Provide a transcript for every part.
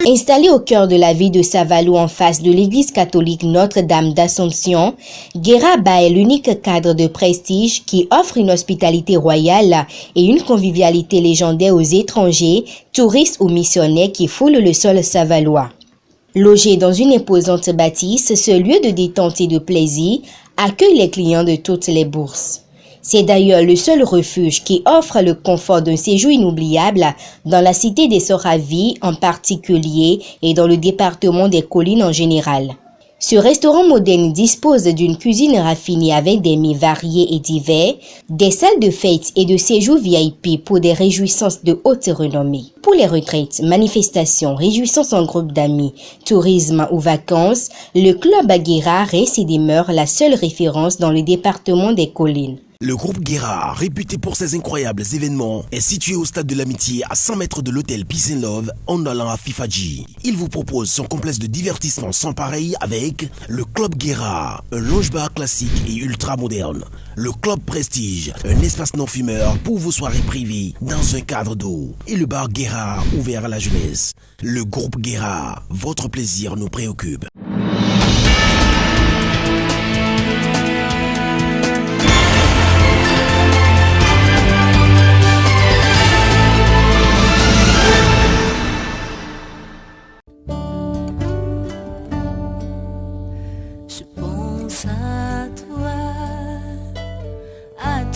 Installé au cœur de la ville de Savalou en face de l'église catholique Notre-Dame d'Assomption, Guéraba est l'unique cadre de prestige qui offre une hospitalité royale et une convivialité légendaire aux étrangers, touristes ou missionnaires qui foulent le sol savalois. Logé dans une imposante bâtisse, ce lieu de détente et de plaisir accueille les clients de toutes les bourses. C'est d'ailleurs le seul refuge qui offre le confort d'un séjour inoubliable dans la cité des Soravis en particulier et dans le département des Collines en général. Ce restaurant moderne dispose d'une cuisine raffinée avec des mets variés et divers, des salles de fête et de séjours VIP pour des réjouissances de haute renommée. Pour les retraites, manifestations, réjouissances en groupe d'amis, tourisme ou vacances, le Club Guérard reste et demeure la seule référence dans le département des Collines. Le groupe Guérard, réputé pour ses incroyables événements, est situé au stade de l'Amitié à 100 mètres de l'hôtel Peace and Love en allant à Fifadji. Il vous propose son complexe de divertissement sans pareil avec le Club Guérard, un lounge-bar classique et ultra moderne. Le Club Prestige, un espace non-fumeur pour vos soirées privées dans un cadre d'eau. Et le bar Guérard ouvert à la jeunesse. Le groupe Guérard, votre plaisir nous préoccupe.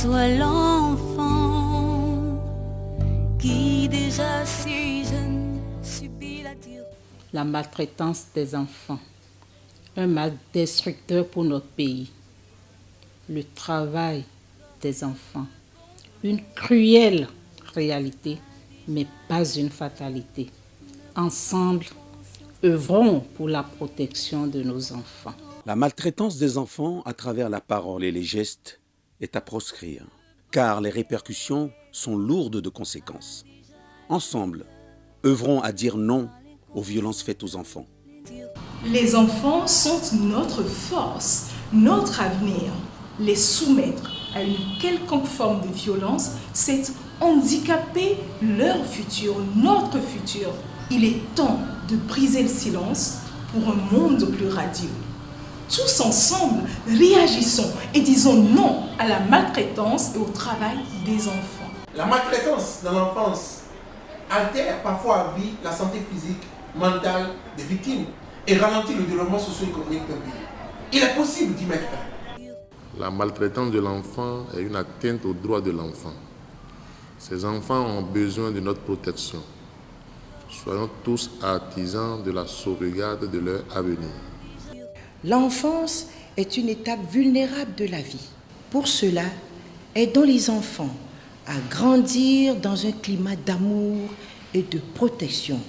Toi l'enfant qui déjà si jeune subit la dure. La maltraitance des enfants, un mal destructeur pour notre pays. Le travail des enfants, une cruelle réalité, mais pas une fatalité. Ensemble, œuvrons pour la protection de nos enfants. La maltraitance des enfants à travers la parole et les gestes est à proscrire, car les répercussions sont lourdes de conséquences. Ensemble, œuvrons à dire non aux violences faites aux enfants. Les enfants sont notre force, notre avenir. Les soumettre à une quelconque forme de violence, c'est handicaper leur futur, notre futur. Il est temps de briser le silence pour un monde plus radieux. Tous ensemble, réagissons et disons non à la maltraitance et au travail des enfants. La maltraitance dans l'enfance altère parfois à vie la santé physique, mentale des victimes et ralentit le développement socio-économique d'un pays. Il est possible d'y mettre fin. La maltraitance de l'enfant est une atteinte aux droits de l'enfant. Ces enfants ont besoin de notre protection. Soyons tous artisans de la sauvegarde de leur avenir. L'enfance est une étape vulnérable de la vie. Pour cela, aidons les enfants à grandir dans un climat d'amour et de protection.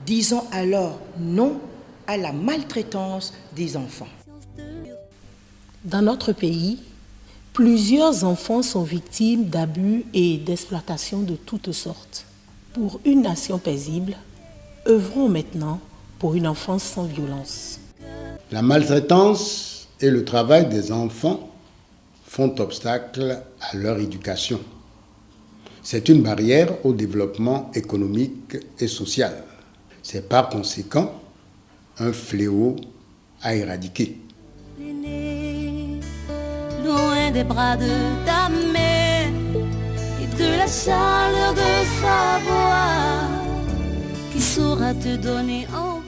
Disons alors non à la maltraitance des enfants. Dans notre pays, plusieurs enfants sont victimes d'abus et d'exploitation de toutes sortes. Pour une nation paisible, œuvrons maintenant pour une enfance sans violence. La maltraitance et le travail des enfants font obstacle à leur éducation. C'est une barrière au développement économique et social. C'est par conséquent un fléau à éradiquer. Loin des bras de ta mère et de la chaleur de sa voix qui saura te donner enfant.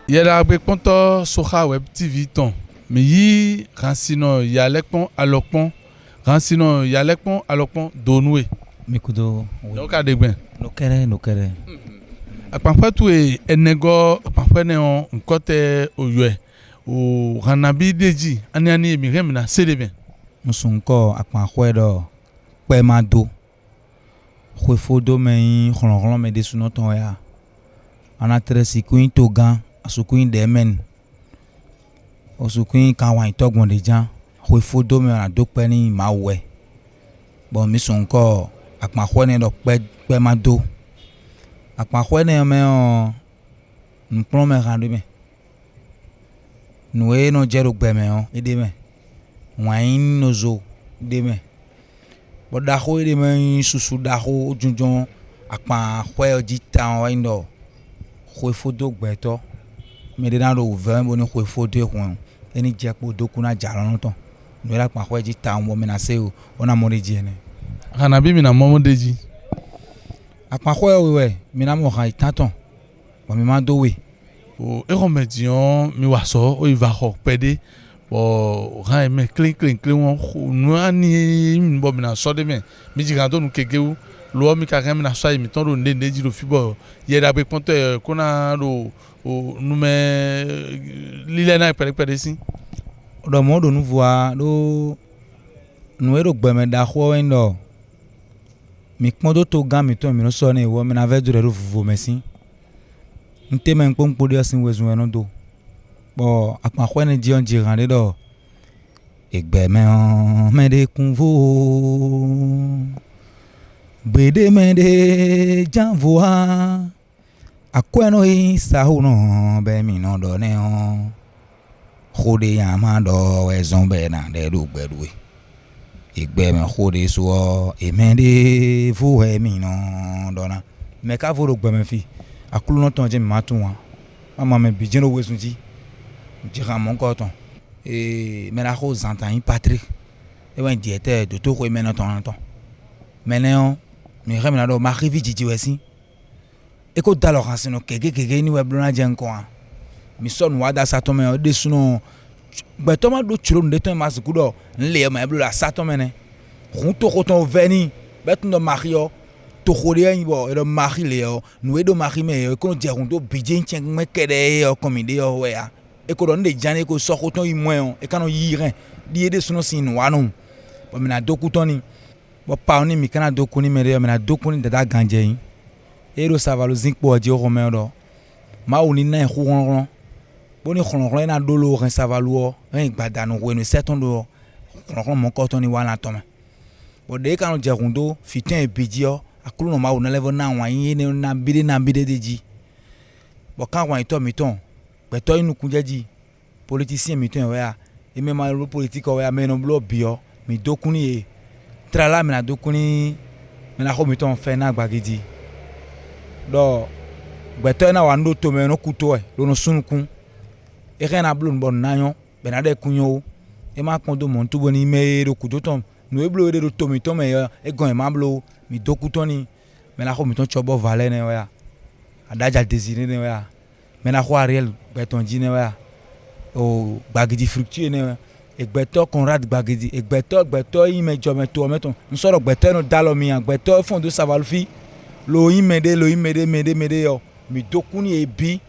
Yela agbekonto soha web TV ton mais yi ransino yalekpon alokpon ransino yalekpon alokpon donwe mikudo no ka degben no kere akpanpa tu enego akpanpa ne on nkote oyue o ranabi deji ani emi remna sedeben musunko akpanpa do pe mado khofodo me khonron me desuno ton ya anatresi kuin togan asukuin demen osukuin kanwan itogbon dejan khofodo me na dokpe ni mawe bon mi sonko akpanpa ne do pe mado akpanpa ne me on npon me randu me nous no jero gbeme on edeme wain nozo deme bo da ho edeme susu da ho junjon apa hwe oji tan wa indo hwe fodo gbeto me de na ro ve bo ni hwe fodo hun eni je po doku na jaran ton no la pa hwe ji tan mo me na se o ona mo reji ene kana bi mi na mo deji apa hwe we mi na mo ha itaton bo mi ma do we o e ko medion mi wa so o iva ho pede bo ha me clean won nu ani bo mi na so de me mi ji kan to nu kegewu lo mi ka kan mi na so mi ton ro nde ji ro fi bo ye da be ponto ko na ro o nu me lile na pere si do mo do nu voa do nu ero gbe me da ho ndo mi pon do to gan mi to mi no so na iwo mi na ve dure ro vuvo mesin nte me npompo de asin wezu eno do bo apa ho ne ji on ji ran de do egbe me on me de kunvo bede me de janvoa akweno isahu no be mi no do ne on khode yama do we zombe na de do gbeduwe igbe me khode so e me de fu he mi no do na me ka vo do gbe me fi akulu no ton je mi matun wa mama me bi jeno wesunji jira mon ko ton e me la ko zantan Patrick e wen diete do to ko me no ton me ne on mi remi na do ma rivi jiji wesi e ko dalo rasino kege ni weblo na jen ko mi son wada satome o de suno gbeto ma do churo nde ton mas gudo nle ma eblo la satome ne hunto ko ton veni betu no mario to khore yin bo e do mari le o nu e do mari me e ko je hunto bije nchen me kede o komide o we ya e ko do nde jane ko so ko ton imo e kanu yiren di e de suno sin wanu bo mi na doku ton ni bo pa ni mi kana doku ni mere mi na doku ni dada ganje yin e ro savalo zinkpo oje o me do ma oni na e khonron boni khonron na do lo ren savalo ren gbadanu we no seton do khonron mo ko ton ni wala ton bo de kanu je hundo fitin e bijio akulu no ma wo na level na wan yin na bide deji bo kan wan ito mi ton pe to inu kunjeji politicien mi ton we a e me ma ro politique we a me no blo bio mi dokuni e trala mi na dokuni me na ko mi ton fe na gbagidi do gbeto na wan do to me no kuto e lo no sunkun e ken na blo bon nayon be na de kunyo e ma kon do mon tubo ni me ro kuto ton no e blo de do to mi ton me e gon e ma blo mi dokutoni me na ko mi ton chobo vale ne wa adaja désiré ne wa me na ko Ariel beton ji ne wa o gbagidi fructueux ne egbeto Conrad gbagidi egbeto yin me jo me to me ton nso ro gbeto no dalo mi egbeto fond de savalfi lo yin mede yo mi dokuni ebi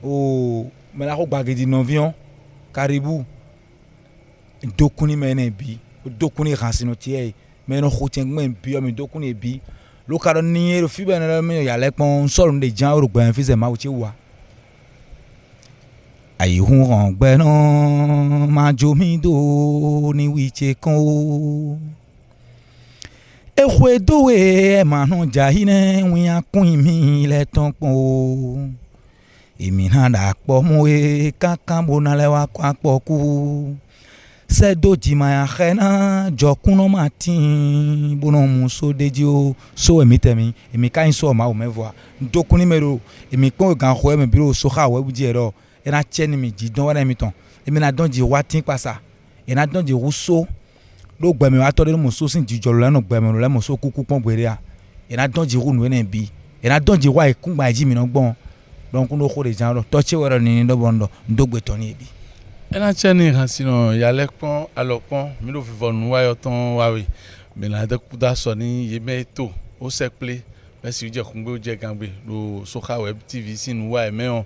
o me na ko gbagidi novion Caribou dokuni me ne bi dokuni ransino tie me no khotien ngmen bi o mi dokuni bi lo karo ni ro fi ben me ya le pon so nde jan ro gban fi se ma wo che wa ayi hun ran gbe no ma jo mi do ni wi che kan o e khwe do e ma no ja hine wi akun mi le ton pon o emi na da po mo e kankan bo na le wa kwa po ku se doji ma khena jokuno matin bono muso deji o so emitemi emi kan so ma o mevoa dokuni mero emi pon gan ho emi biro so kha we buji ero ena cheni mi ji don wa mi ton emi na don ji watin pasa ena don ji ruso do gbe mi wa to de muso sin ji jolo lanu gbe mi le muso kuku pon gbere a ena don ji runu ena bi ena don ji wa ikun gba ji mi no gbon don kun do ko de jan ro to che wero ni do bondo ndogbe to ni ebi ena cheni hasino ya lekpon alokpon mi lo fifo nu wa yo ton wa we me la de kuda so ni yeme to o se ple be si je kun gbe o je gan gbe lo Soka Web TV sinu wa e me on